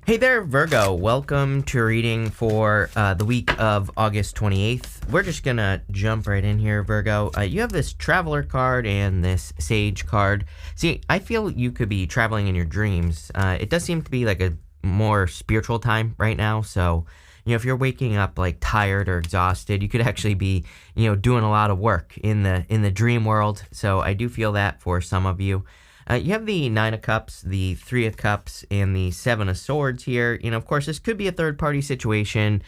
Hey there, Virgo. Welcome to reading for the week of August 28th. We're just going to jump right in here, Virgo. You have this Traveler card and this Sage card. See, I feel you could be traveling in your dreams. It does seem to be like a more spiritual time right now. So, if you're waking up like tired or exhausted, you could actually be, doing a lot of work in the dream world. So I do feel that for some of you. You have the Nine of Cups, the Three of Cups, and the Seven of Swords here. Of course, this could be a third-party situation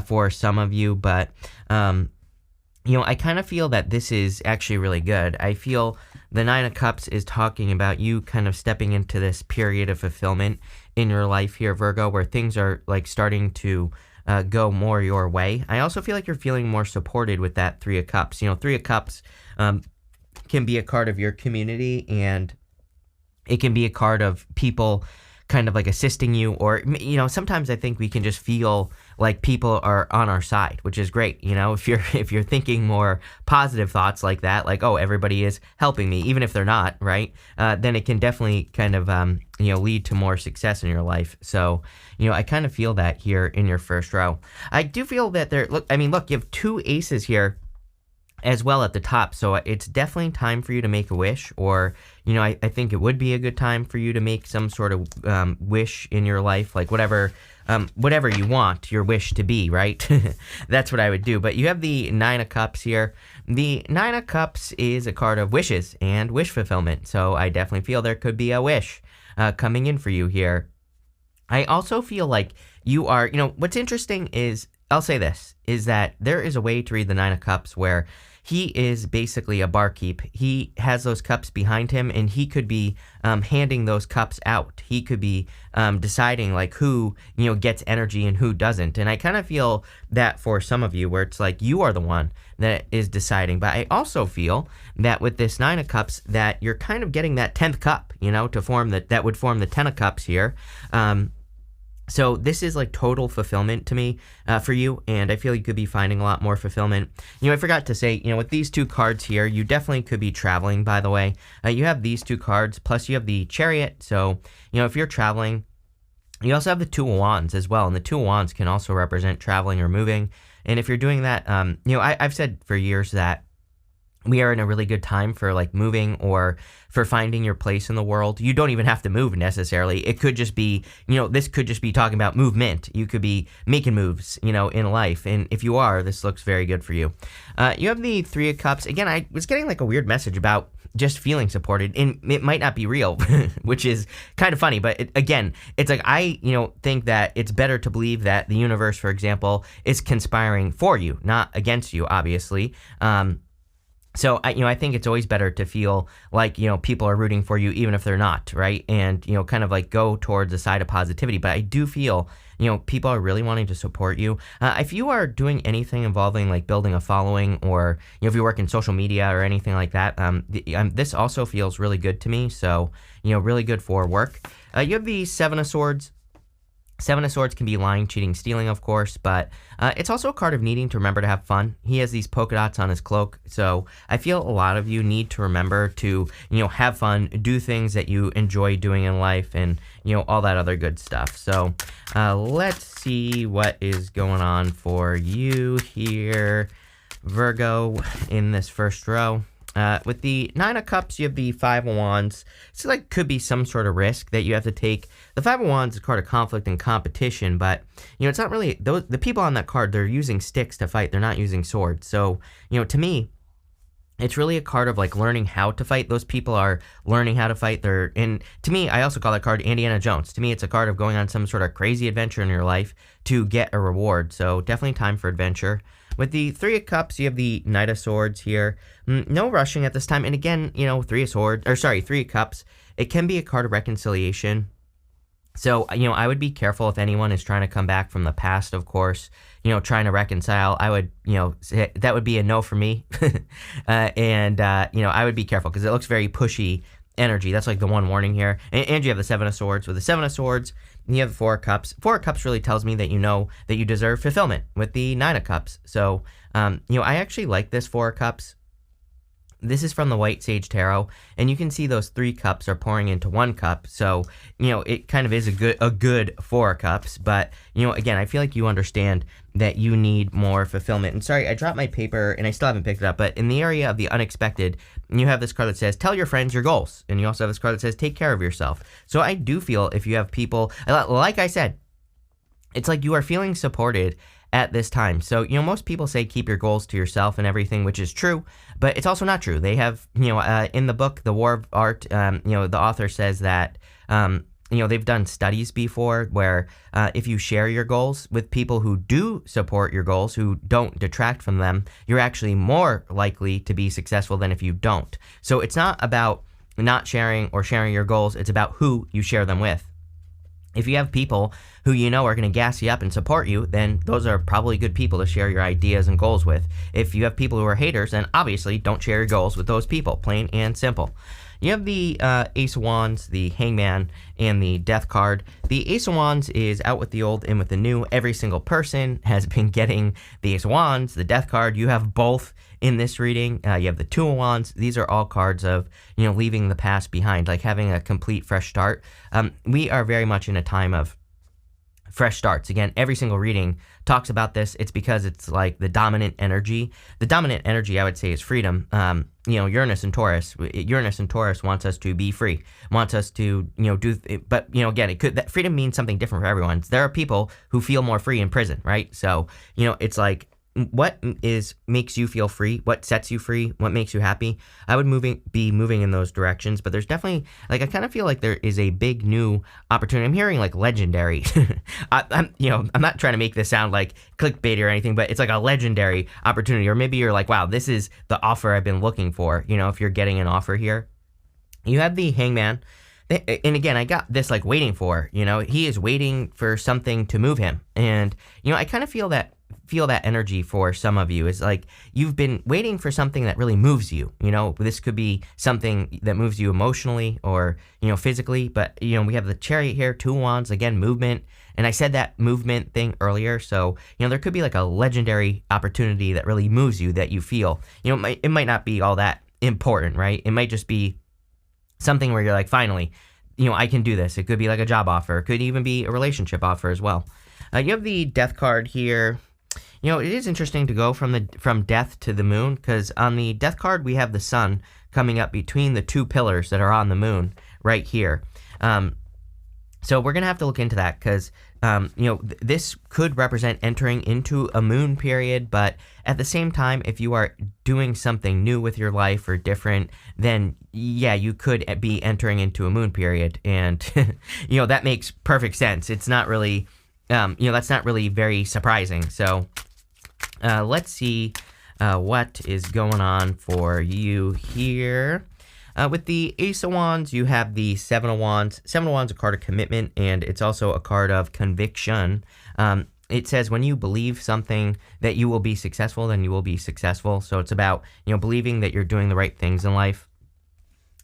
for some of you, but, I kind of feel that this is actually really good. I feel the Nine of Cups is talking about you kind of stepping into this period of fulfillment in your life here, Virgo, where things are, like, starting to go more your way. I also feel like you're feeling more supported with that Three of Cups. Three of Cups can be a card of your community, and it can be a card of people kind of like assisting you, or, sometimes I think we can just feel like people are on our side, which is great. If you're thinking more positive thoughts like that, like, oh, everybody is helping me, even if they're not, right? Then it can definitely kind of, lead to more success in your life. So, I kind of feel that here in your first row. I do feel that look, you have two aces here as well at the top, so it's definitely time for you to make a wish, or I think it would be a good time for you to make some sort of wish in your life, like whatever you want your wish to be, right? That's what I would do. But you have the Nine of Cups here. The Nine of Cups is a card of wishes and wish fulfillment, so I definitely feel there could be a wish coming in for you here. I also feel like you are, what's interesting is, I'll say this, is that there is a way to read the Nine of Cups where he is basically a barkeep. He has those cups behind him, and he could be handing those cups out. He could be deciding like who, gets energy and who doesn't. And I kind of feel that for some of you, where it's like you are the one that is deciding. But I also feel that with this Nine of Cups, that you're kind of getting that 10th cup, to form that would form the 10 of Cups here. So this is like total fulfillment to me for you, and I feel you could be finding a lot more fulfillment. I forgot to say, with these two cards here, you definitely could be traveling, by the way. You have these two cards, plus you have the Chariot, so, if you're traveling, you also have the Two of Wands as well, and the Two of Wands can also represent traveling or moving. And if you're doing that, I've said for years that we are in a really good time for like moving or for finding your place in the world. You don't even have to move necessarily. It could just be, this could just be talking about movement. You could be making moves, in life. And if you are, this looks very good for you. You have the Three of Cups. Again, I was getting like a weird message about just feeling supported, and it might not be real, which is kind of funny. But it's like, I, think that it's better to believe that the universe, for example, is conspiring for you, not against you, obviously. So, I think it's always better to feel like, people are rooting for you, even if they're not, right? And, kind of like go towards the side of positivity. But I do feel, people are really wanting to support you. If you are doing anything involving like building a following, or, if you work in social media or anything like that, this also feels really good to me. So, really good for work. You have the Seven of Swords. Seven of Swords can be lying, cheating, stealing, of course, but it's also a card of needing to remember to have fun. He has these polka dots on his cloak, so I feel a lot of you need to remember to, have fun, do things that you enjoy doing in life, and, all that other good stuff. So let's see what is going on for you here, Virgo, in this first row. With the Nine of Cups, you have the Five of Wands. So like could be some sort of risk that you have to take. The Five of Wands is a card of conflict and competition, but it's not really the people on that card. They're using sticks to fight. They're not using swords. So to me, it's really a card of like learning how to fight. Those people are learning how to fight. And to me, I also call that card Indiana Jones. To me, it's a card of going on some sort of crazy adventure in your life to get a reward. So definitely time for adventure. With the Three of Cups, you have the Knight of Swords here. No rushing at this time. And again, Three of Cups, it can be a card of reconciliation. So, I would be careful if anyone is trying to come back from the past, of course, trying to reconcile. I would, say that would be a no for me. I would be careful because it looks very pushy energy. That's like the one warning here. And you have the Seven of Swords. With the Seven of Swords, you have the Four of Cups. Four of Cups really tells me that that you deserve fulfillment with the Nine of Cups. So, I actually like this Four of Cups. this is from the White Sage Tarot, and you can see those 3 cups are pouring into 1 cup. So, it kind of is a good 4 cups. But, again, I feel like you understand that you need more fulfillment. And sorry, I dropped my paper and I still haven't picked it up. But in the area of the unexpected, you have this card that says, tell your friends your goals. And you also have this card that says, take care of yourself. So I do feel if you have people, like I said, it's like you are feeling supported at this time. So, most people say keep your goals to yourself and everything, which is true, but it's also not true. They have, in the book, The War of Art, the author says that, they've done studies before where if you share your goals with people who do support your goals, who don't detract from them, you're actually more likely to be successful than if you don't. So it's not about not sharing or sharing your goals. It's about who you share them with. If you have people who are going to gas you up and support you, then those are probably good people to share your ideas and goals with. If you have people who are haters, then obviously don't share your goals with those people, plain and simple. You have the Ace of Wands, the Hangman, and the Death card. The Ace of Wands is out with the old, in with the new. Every single person has been getting the Ace of Wands, the Death card. You have both in this reading. You have the Two of Wands. These are all cards of, leaving the past behind, like having a complete fresh start. We are very much in a time of fresh starts. Again, every single reading talks about this. It's because it's like the dominant energy. The dominant energy, I would say, is freedom. Uranus and Taurus. Uranus and Taurus wants us to be free. Wants us to, do. But again, that freedom means something different for everyone. There are people who feel more free in prison, right? So it's like, what makes you feel free? What sets you free? What makes you happy? I would be moving in those directions, but there's definitely, I kind of feel like there is a big new opportunity. I'm hearing like legendary. I'm not trying to make this sound like clickbait or anything, but it's like a legendary opportunity. Or maybe you're like, wow, this is the offer I've been looking for. If you're getting an offer here, you have the Hangman. And again, I got this like waiting for, he is waiting for something to move him. And, I kind of feel that energy for some of you is like you've been waiting for something that really moves you. This could be something that moves you emotionally or, physically. But, we have the Chariot here, Two Wands, again, movement. And I said that movement thing earlier. So, there could be like a legendary opportunity that really moves you that you feel. It might not be all that important, right? It might just be something where you're like, finally, I can do this. It could be like a job offer. It could even be a relationship offer as well. You have the Death card here. It is interesting to go from death to the moon, because on the Death card, we have the sun coming up between the 2 pillars that are on the moon right here. So we're going to have to look into that because, this could represent entering into a moon period. But at the same time, if you are doing something new with your life or different, then yeah, you could be entering into a moon period. And, that makes perfect sense. It's not really, that's not really very surprising. So let's see what is going on for you here. With the Ace of Wands, you have the Seven of Wands. Seven of Wands is a card of commitment, and it's also a card of conviction. It says when you believe something that you will be successful, then you will be successful. So it's about, believing that you're doing the right things in life.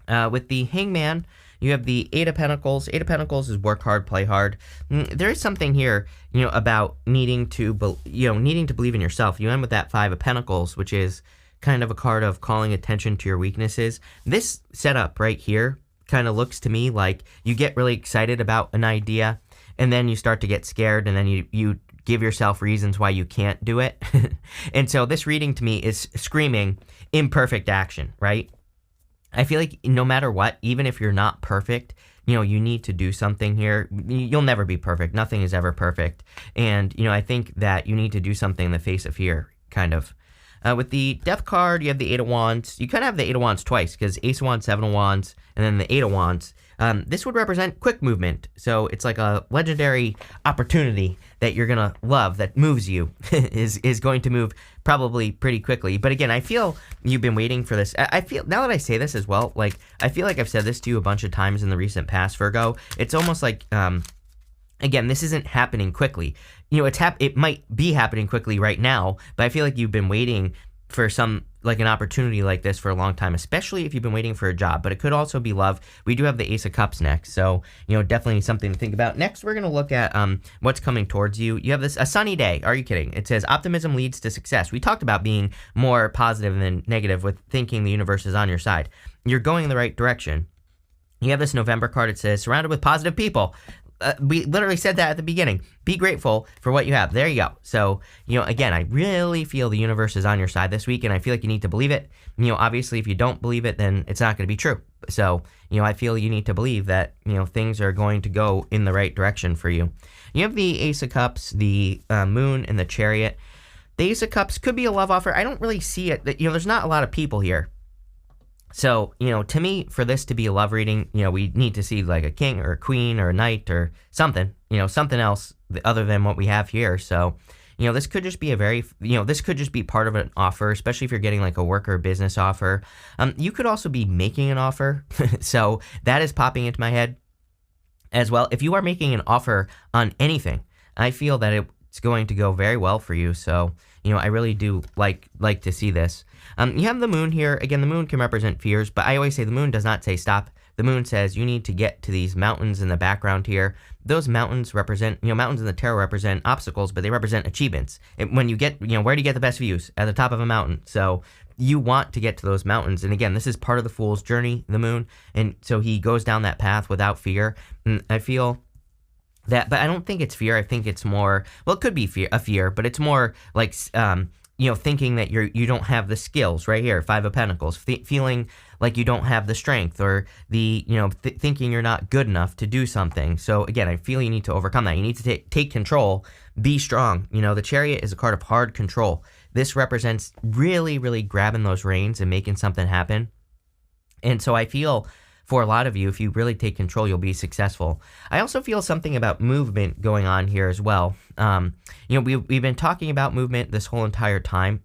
With the Hangman, you have the Eight of Pentacles. Eight of Pentacles is work hard, play hard. There is something here, about needing to believe in yourself. You end with that Five of Pentacles, which is kind of a card of calling attention to your weaknesses. This setup right here kind of looks to me like you get really excited about an idea, and then you start to get scared, and then you give yourself reasons why you can't do it. And so this reading to me is screaming imperfect action, right? I feel like no matter what, even if you're not perfect, you need to do something here. You'll never be perfect. Nothing is ever perfect. And, I think that you need to do something in the face of fear, kind of. With the Death card, you have the Eight of Wands. You kind of have the Eight of Wands twice, because Ace of Wands, Seven of Wands, and then the Eight of Wands. This would represent quick movement. So it's like a legendary opportunity that you're going to love, that moves you, is going to move probably pretty quickly. But again, I feel you've been waiting for this. I feel, now that I say this as well, like, I feel like I've said this to you a bunch of times in the recent past, Virgo. It's almost like, again, this isn't happening quickly. It might be happening quickly right now, but I feel like you've been waiting for some like an opportunity like this for a long time, especially if you've been waiting for a job, but it could also be love. We do have the Ace of Cups next, so, definitely something to think about. Next, we're going to look at what's coming towards you. You have a sunny day. Are you kidding? It says optimism leads to success. We talked about being more positive than negative with thinking the universe is on your side. You're going in the right direction. You have this November card. It says surrounded with positive people. We literally said that at the beginning. Be grateful for what you have. There you go. So, again, I really feel the universe is on your side this week, and I feel like you need to believe it. Obviously, if you don't believe it, then it's not going to be true. So, I feel you need to believe that, things are going to go in the right direction for you. You have the Ace of Cups, the Moon, and the Chariot. The Ace of Cups could be a love offer. I don't really see it. There's not a lot of people here. So, to me, for this to be a love reading, we need to see like a king or a queen or a knight or something, something else other than what we have here. So, this could just be this could just be part of an offer, especially if you're getting like a work or business offer. You could also be making an offer. So that is popping into my head as well. If you are making an offer on anything, I feel that it's going to go very well for you. So, I really do like to see this. You have the moon here. Again, the moon can represent fears, but I always say the moon does not say stop. The moon says you need to get to these mountains in the background here. Those mountains represent, mountains in the tarot represent obstacles, but they represent achievements. When you get, where do you get the best views? At the top of a mountain. So you want to get to those mountains. And again, this is part of the fool's journey, the moon. And so he goes down that path without fear. And I feel that, but I don't think it's fear. I think it's more, well, it could be fear, but it's more like, thinking that you don't have the skills right here, Five of Pentacles, feeling like you don't have the strength or the, thinking you're not good enough to do something. So again, I feel you need to overcome that. You need to take control, be strong. The Chariot is a card of hard control. This represents really, really grabbing those reins and making something happen. And so I feel for a lot of you, if you really take control, you'll be successful. I also feel something about movement going on here as well. We've been talking about movement this whole entire time.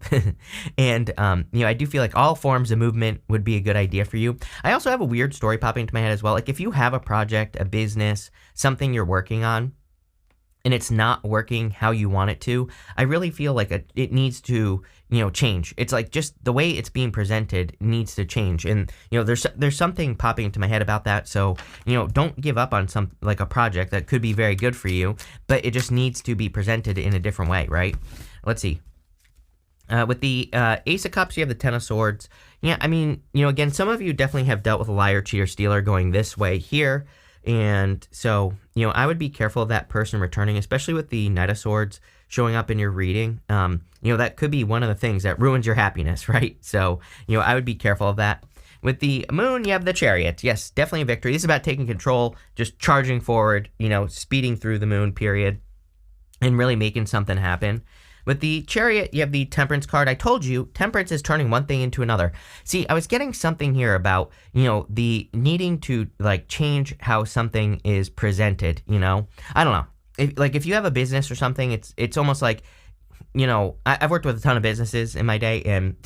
And, I do feel like all forms of movement would be a good idea for you. I also have a weird story popping into my head as well. Like if you have a project, a business, something you're working on, and it's not working how you want it to, I really feel like it needs to, change. It's like just the way it's being presented needs to change. And, there's something popping into my head about that. So, don't give up on like a project that could be very good for you, but it just needs to be presented in a different way, right? Let's see. With the Ace of Cups, you have the Ten of Swords. Yeah, I mean, again, some of you definitely have dealt with a liar, cheater, stealer going this way here. And so, I would be careful of that person returning, especially with the Knight of Swords showing up in your reading. That could be one of the things that ruins your happiness, right? So, I would be careful of that. With the moon, you have the Chariot. Yes, definitely a victory. This is about taking control, just charging forward, speeding through the moon period and really making something happen. With the Chariot, you have the Temperance card. I told you, Temperance is turning one thing into another. See, I was getting something here about, the needing to, like, change how something is presented, I don't know. If you have a business or something, it's almost like, I've worked with a ton of businesses in my day, and,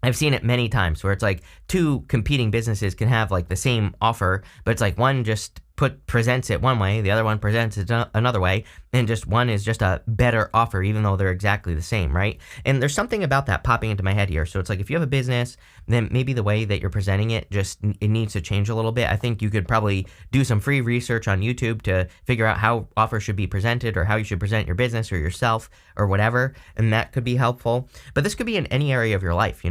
I've seen it many times where it's like two competing businesses can have, like, the same offer, but it's like one just presents it one way, the other one presents it another way, and just one is just a better offer, even though they're exactly the same, right? And there's something about that popping into my head here. So it's like if you have a business, then maybe the way that you're presenting it it needs to change a little bit. I think you could probably do some free research on YouTube to figure out how offers should be presented or how you should present your business or yourself or whatever, and that could be helpful. But this could be in any area of your life,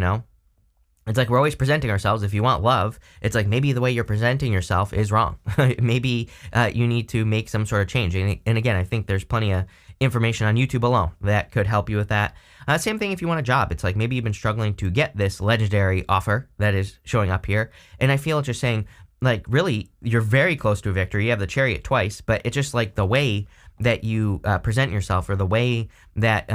It's like we're always presenting ourselves. If you want love, it's like maybe the way you're presenting yourself is wrong. Maybe you need to make some sort of change. And again, I think there's plenty of information on YouTube alone that could help you with that. Same thing if you want a job. It's like maybe you've been struggling to get this legendary offer that is showing up here. And I feel it's just saying, like, really, you're very close to a victory. You have the Chariot twice, but it's just like the way that you present yourself or the way that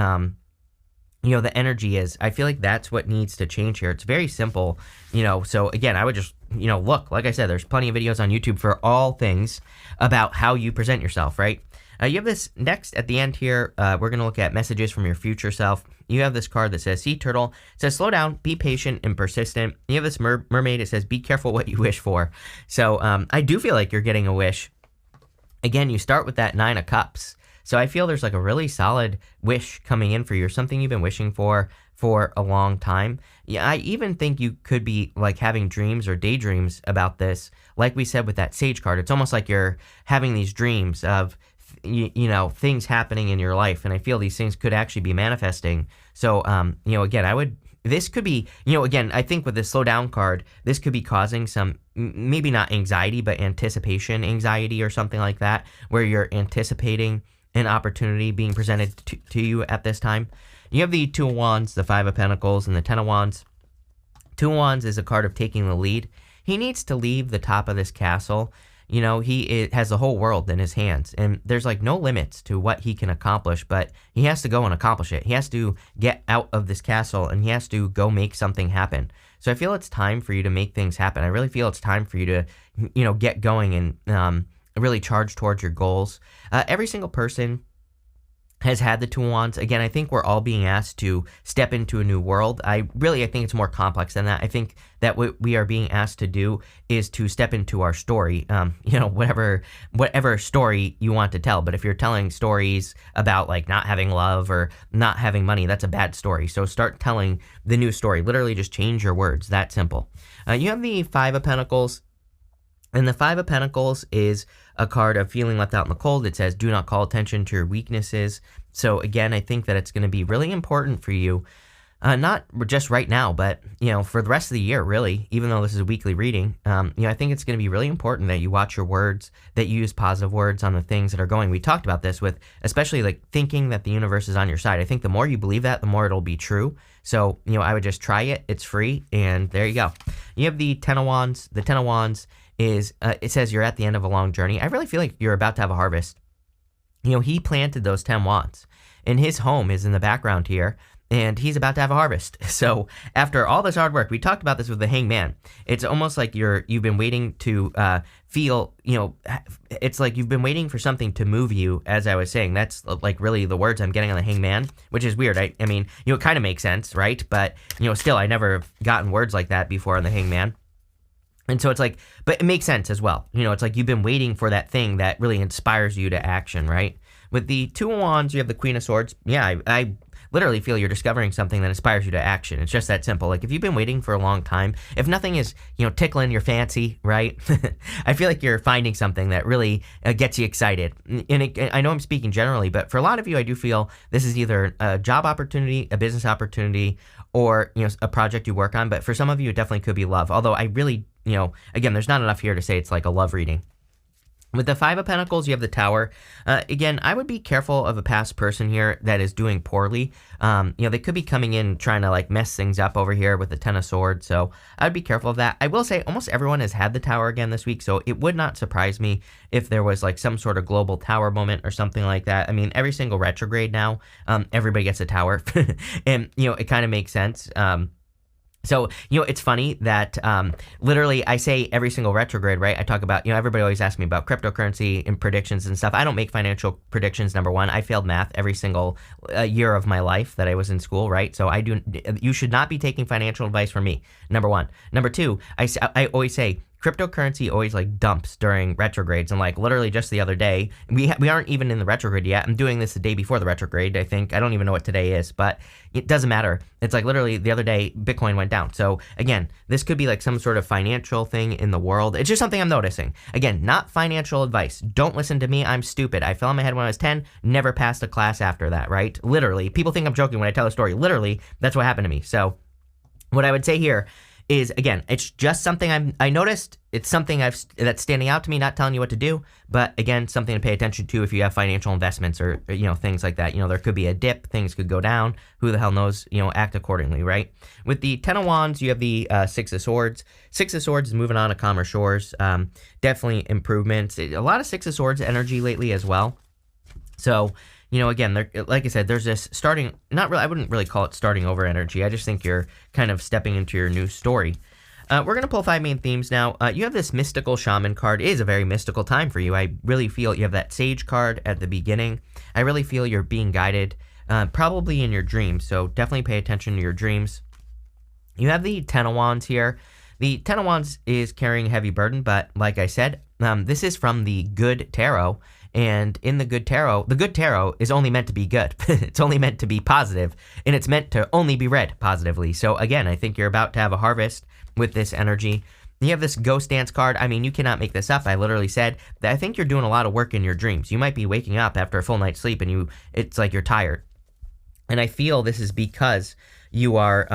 the energy is. I feel like that's what needs to change here. It's very simple, so again, I would just, look, like I said, there's plenty of videos on YouTube for all things about how you present yourself, right? You have this next at the end here. We're going to look at messages from your future self. You have this card that says Sea Turtle. It says slow down, be patient and persistent. You have this mermaid. It says be careful what you wish for. So I do feel like you're getting a wish. Again, you start with that Nine of Cups. So I feel there's like a really solid wish coming in for you, or something you've been wishing for a long time. Yeah, I even think you could be like having dreams or daydreams about this. Like we said with that Sage card, it's almost like you're having these dreams of things happening in your life, and I feel these things could actually be manifesting. So again, this could be, again, I think with the slow down card, this could be causing some, maybe not anxiety, but anticipation anxiety or something like that, where you're anticipating an opportunity being presented to you at this time. You have the Two of Wands, the Five of Pentacles, and the Ten of Wands. Two of Wands is a card of taking the lead. He needs to leave the top of this castle. He has the whole world in his hands, and there's like no limits to what he can accomplish, but he has to go and accomplish it. He has to get out of this castle, and he has to go make something happen. So I feel it's time for you to make things happen. I really feel it's time for you to, get going and really charge towards your goals. Every single person has had the Two of Wands. Again, I think we're all being asked to step into a new world. I think it's more complex than that. I think that what we are being asked to do is to step into our story, whatever story you want to tell. But if you're telling stories about like not having love or not having money, that's a bad story. So start telling the new story. Literally just change your words. That simple. You have the Five of Pentacles. And the Five of Pentacles is a card of feeling left out in the cold. It says, do not call attention to your weaknesses. So again, I think that it's going to be really important for you, not just right now, but, for the rest of the year, really, even though this is a weekly reading. I think it's going to be really important that you watch your words, that you use positive words on the things that are going. We talked about this with especially like thinking that the universe is on your side. I think the more you believe that, the more it'll be true. So, I would just try it. It's free. And there you go. You have the Ten of Wands. The Ten of Wands is, it says you're at the end of a long journey. I really feel like you're about to have a harvest. He planted those 10 wands, and his home is in the background here, and he's about to have a harvest. So after all this hard work, we talked about this with the Hangman. It's almost like you've been waiting to feel, it's like you've been waiting for something to move you, as I was saying. That's like really the words I'm getting on the Hangman, which is weird. I mean, it kind of makes sense, right? But, still, I never have gotten words like that before on the Hangman. And so it's like, but it makes sense as well. It's like you've been waiting for that thing that really inspires you to action, right? With the Two of Wands, you have the Queen of Swords. Yeah, I literally feel you're discovering something that inspires you to action. It's just that simple. Like if you've been waiting for a long time, if nothing is, tickling your fancy, right? I feel like you're finding something that really gets you excited. And I know I'm speaking generally, but for a lot of you, I do feel this is either a job opportunity, a business opportunity, or, a project you work on. But for some of you, it definitely could be love. Although I really, again, there's not enough here to say it's like a love reading. With the Five of Pentacles, you have the Tower. Again, I would be careful of a past person here that is doing poorly. They could be coming in trying to like mess things up over here with the Ten of Swords. So I would be careful of that. I will say almost everyone has had the Tower again this week. So it would not surprise me if there was like some sort of global Tower moment or something like that. I mean, every single retrograde now, everybody gets a Tower. And, it kind of makes sense. So, it's funny that literally I say every single retrograde, right? I talk about, everybody always asks me about cryptocurrency and predictions and stuff. I don't make financial predictions, number one. I failed math every single year of my life that I was in school, right? So you should not be taking financial advice from me, number one. Number two, I always say, cryptocurrency always like dumps during retrogrades, and like literally just the other day, we aren't even in the retrograde yet. I'm doing this the day before the retrograde, I think. I don't even know what today is, but it doesn't matter. It's like literally the other day, Bitcoin went down. So again, this could be like some sort of financial thing in the world. It's just something I'm noticing. Again, not financial advice. Don't listen to me. I'm stupid. I fell on my head when I was 10, never passed a class after that, right? Literally, people think I'm joking when I tell a story. Literally, that's what happened to me. So what I would say here is, again, it's just something I noticed. It's something that's standing out to me, not telling you what to do, but again, something to pay attention to if you have financial investments or things like that. There could be a dip, things could go down. Who the hell knows? Act accordingly, right? With the Ten of Wands, you have the Six of Swords. Six of Swords is moving on to calmer shores. Definitely improvements. A lot of Six of Swords energy lately as well. So, again, like I said, there's this starting, I wouldn't really call it starting over energy. I just think you're kind of stepping into your new story. We're going to pull 5 main themes now. You have this mystical shaman card. It is a very mystical time for you. I really feel you have that sage card at the beginning. I really feel you're being guided, probably in your dreams. So definitely pay attention to your dreams. You have the Ten of Wands here. The Ten of Wands is carrying a heavy burden, but like I said, this is from the Good Tarot, And in the good tarot is only meant to be good. It's only meant to be positive, and it's meant to only be read positively. So again, I think you're about to have a harvest with this energy. You have this ghost dance card. I mean, you cannot make this up. I literally said that I think you're doing a lot of work in your dreams. You might be waking up after a full night's sleep and it's like you're tired. And I feel this is because you are,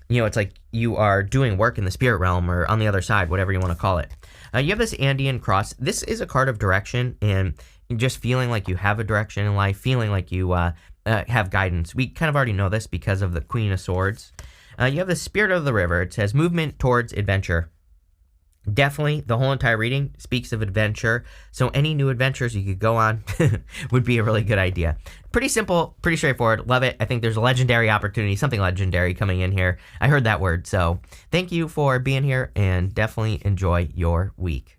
it's like you are doing work in the spirit realm or on the other side, whatever you want to call it. You have this Andean cross. This is a card of direction and just feeling like you have a direction in life, feeling like you have guidance. We kind of already know this because of the Queen of Swords. You have the Spirit of the River. It says movement towards adventure. Definitely, the whole entire reading speaks of adventure, so any new adventures you could go on would be a really good idea. Pretty simple, pretty straightforward. Love it. I think there's a legendary opportunity, something legendary coming in here. I heard that word, so thank you for being here, and definitely enjoy your week.